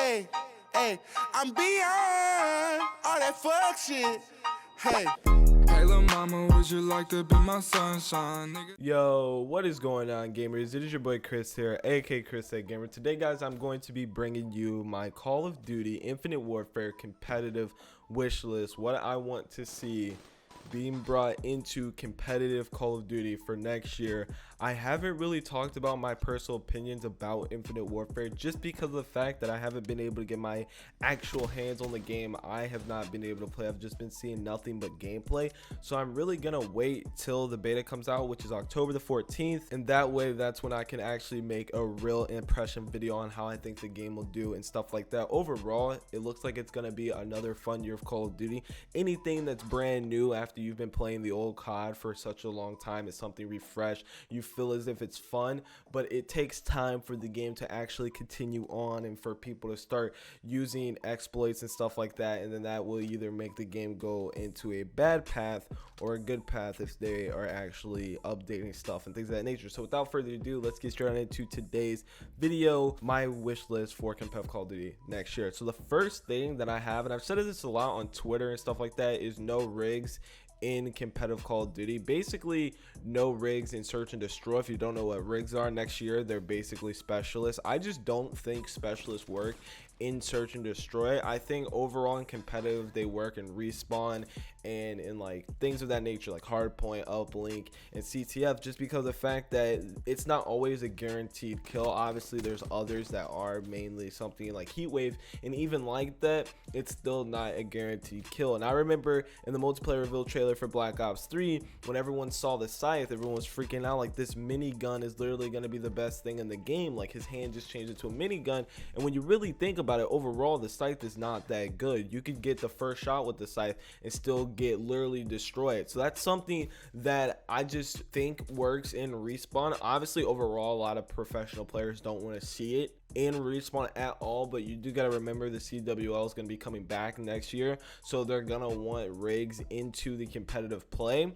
Hey, hey, I'm beyond all that fuck shit. Hey. Hey lil' mama, would you like to be my sunshine, nigga? Yo, what is going on, gamers? It is your boy Chris here, aka ChrisThatGamer. Today, guys, I'm going to be bringing you my Call of Duty Infinite Warfare competitive wish list. What I want to see being brought into competitive Call of Duty for next year. I haven't really talked about my personal opinions about Infinite Warfare just because of the fact that I haven't been able to get my actual hands on the game. I have not been able to play. I've just been seeing nothing but gameplay. So I'm really gonna wait till the beta comes out, which is October the 14th, and that way that's when I can actually make a real impression video on how I think the game will do and stuff like that. Overall, it looks like it's gonna be another fun year of Call of Duty. Anything that's brand new after you've been playing the old COD for such a long time is something refreshed. You feel as if it's fun, but it takes time for the game to actually continue on and for people to start using exploits and stuff like that, and then that will either make the game go into a bad path or a good path if they are actually updating stuff and things of that nature. So without further ado, let's get straight into today's video, my wish list for competitive Call of Duty next year. So the first thing that I have, and I've said this a lot on Twitter and stuff like that, is no rigs in competitive Call of Duty. Basically no rigs in search and destroy. If you don't know what rigs are, next year they're basically specialists. I just don't think specialists work in search and destroy. I think overall in competitive they work in respawn and in like things of that nature, like hardpoint, uplink, and CTF, just because of the fact that it's not always a guaranteed kill. Obviously there's others that are, mainly something like heatwave, and even like that it's still not a guaranteed kill. And I remember in the multiplayer reveal trailer for Black Ops 3, when everyone saw the scythe, everyone was freaking out like this minigun is literally going to be the best thing in the game. Like his hand just changed into a minigun, and when you really think about it, overall the scythe is not that good. You could get the first shot with the scythe and still get literally destroyed. So that's something that I just think works in respawn. Obviously overall a lot of professional players don't want to see it in respawn at all, but you do got to remember the CWL is going to be coming back next year, so they're gonna want rigs into the competitive play.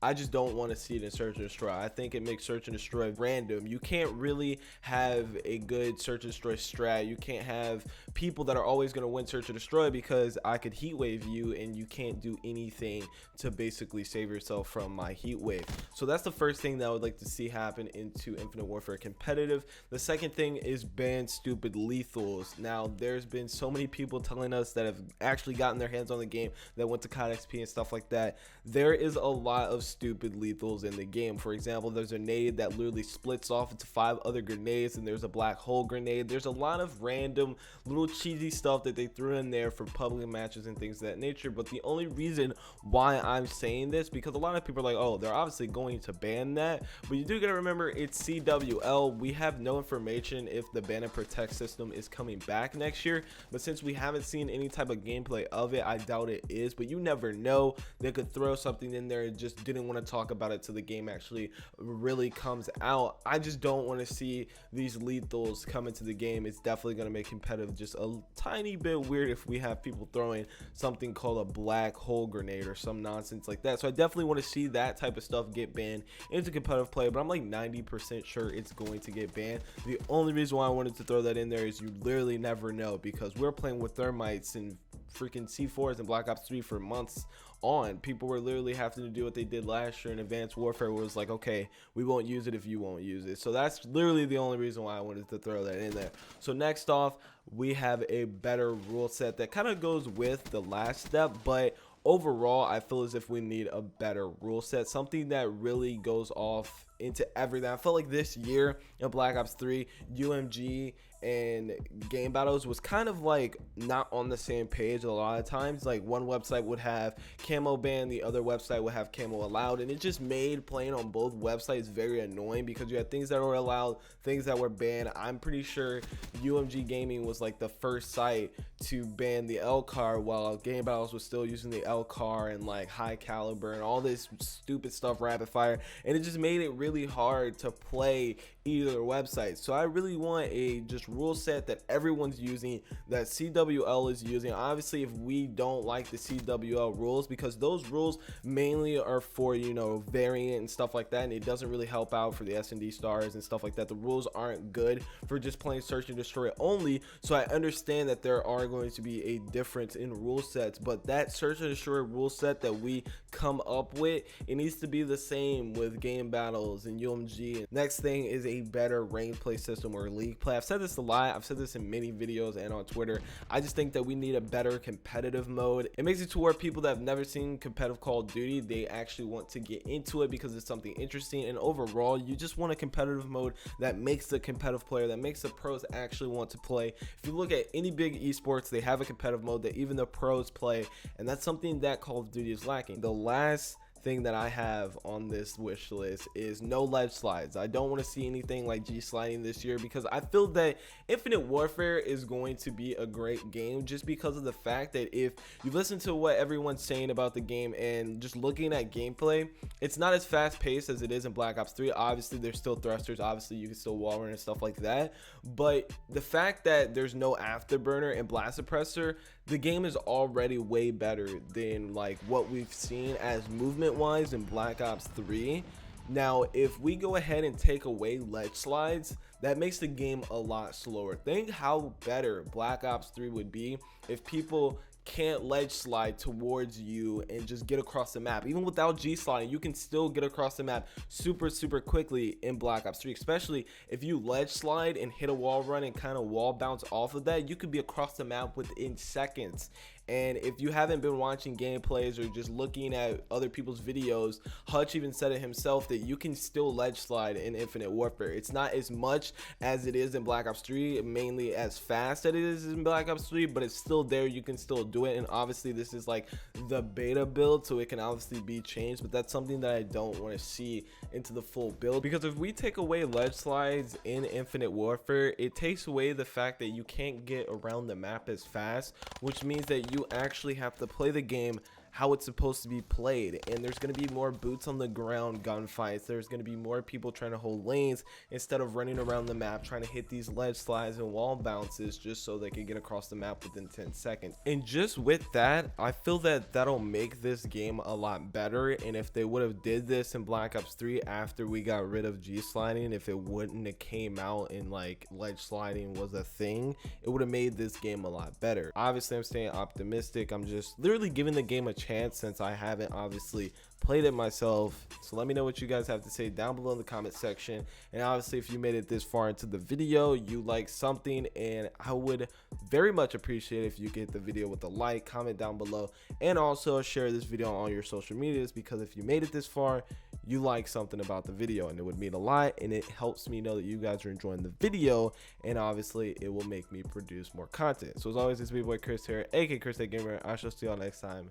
I just don't want to see it in search and destroy. I think it makes search and destroy random. You can't really have a good search and destroy strat. You can't have people that are always going to win search and destroy, because I could heat wave you and you can't do anything to basically save yourself from my heat wave. So that's the first thing that I would like to see happen into Infinite Warfare competitive. The second thing is ban stupid lethals. Now there's been so many people telling us that have actually gotten their hands on the game, that went to COD XP and stuff like that. There is a lot of stupid lethals in the game. For example, there's a nade that literally splits off into 5 other grenades, and there's a black hole grenade. There's a lot of random little cheesy stuff that they threw in there for public matches and things of that nature. But the only reason why I'm saying this, because a lot of people are like, oh, they're obviously going to ban that, but you do gotta remember it's CWL. We have no information if the ban and protect system is coming back next year, but since we haven't seen any type of gameplay of it, I doubt it is. But you never know, they could throw something in there and just didn't want to talk about it till the game actually really comes out. I just don't want to see these lethals come into the game. It's definitely going to make competitive just a tiny bit weird if we have people throwing something called a black hole grenade or some nonsense like that. So I definitely want to see that type of stuff get banned into competitive play, but I'm like 90% sure it's going to get banned. The only reason why I wanted to throw that in there is you literally never know, because we're playing with thermites and freaking C4s in Black Ops 3 for months on. People were literally having to do what they did last year in Advanced Warfare, where it was like, okay, we won't use it if you won't use it. So that's literally the only reason why I wanted to throw that in there. So next off, we have a better rule set that kind of goes with the last step, but overall I feel as if we need a better rule set, something that really goes off into everything. I felt like this year in Black Ops 3, UMG and game battles was kind of like not on the same page a lot of times. Like one website would have camo ban, the other website would have camo allowed, and it just made playing on both websites very annoying, because you had things that were allowed, things that were banned. I'm pretty sure UMG Gaming was like the first site to ban the LCAR, while game battles was still using the LCAR and like high caliber and all this stupid stuff, rapid fire, and it just made it really really hard to play either website. So I really want a just rule set that everyone's using, that CWL is using. Obviously, if we don't like the CWL rules, because those rules mainly are for, you know, variant and stuff like that, and it doesn't really help out for the S&D stars and stuff like that. The rules aren't good for just playing search and destroy only. So I understand that there are going to be a difference in rule sets, but that search and destroy rule set that we come up with, it needs to be the same with game battles and UMG. Next thing is a better rank play system or league play. I've said this a lot, I've said this in many videos and on Twitter. I just think that we need a better competitive mode. It makes it to where people that have never seen competitive Call of Duty, they actually want to get into it because it's something interesting, and overall you just want a competitive mode that makes the competitive player, that makes the pros actually want to play. If you look at any big esports, they have a competitive mode that even the pros play, and that's something that Call of Duty is lacking. The last thing that I have on this wish list is no ledge slides. I don't want to see anything like G sliding this year, because I feel that Infinite Warfare is going to be a great game, just because of the fact that if you listen to what everyone's saying about the game and just looking at gameplay, it's not as fast paced as it is in Black Ops 3. Obviously there's still thrusters, obviously you can still wall run and stuff like that, but the fact that there's no afterburner and blast suppressor, the game is already way better than like what we've seen as movement wise in Black Ops 3. Now if we go ahead and take away ledge slides, that makes the game a lot slower. Think how better Black Ops 3 would be if people can't ledge slide towards you and just get across the map. Even without G sliding, you can still get across the map super quickly in Black Ops 3, especially if you ledge slide and hit a wall run and kind of wall bounce off of that. You could be across the map within seconds. And if you haven't been watching gameplays or just looking at other people's videos, Hutch even said it himself that you can still ledge slide in Infinite Warfare. It's not as much as it is in Black Ops 3, mainly as fast as it is in Black Ops 3, but it's still there. You can still do it. And obviously this is like the beta build, so it can obviously be changed, but that's something that I don't want to see into the full build, because if we take away ledge slides in Infinite Warfare, it takes away the fact that you can't get around the map as fast, which means that you actually have to play the game how it's supposed to be played, and there's going to be more boots on the ground gunfights. There's going to be more people trying to hold lanes instead of running around the map trying to hit these ledge slides and wall bounces just so they can get across the map within 10 seconds. And just with that, I feel that that'll make this game a lot better. And if they would have did this in Black Ops 3 after we got rid of G sliding, if it wouldn't have came out and like ledge sliding was a thing, it would have made this game a lot better. Obviously I'm staying optimistic. I'm just literally giving the game a chance since I haven't obviously played it myself. So let me know what you guys have to say down below in the comment section. And obviously if you made it this far into the video, you like something, and I would very much appreciate if you get the video with a like, comment down below, and also share this video on all your social medias, because if you made it this far, you like something about the video, and it would mean a lot, and it helps me know that you guys are enjoying the video, and obviously it will make me produce more content. So as always, it's me boy Chris here, aka ChrisThatGamer. I shall see y'all next time.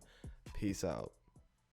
Peace out.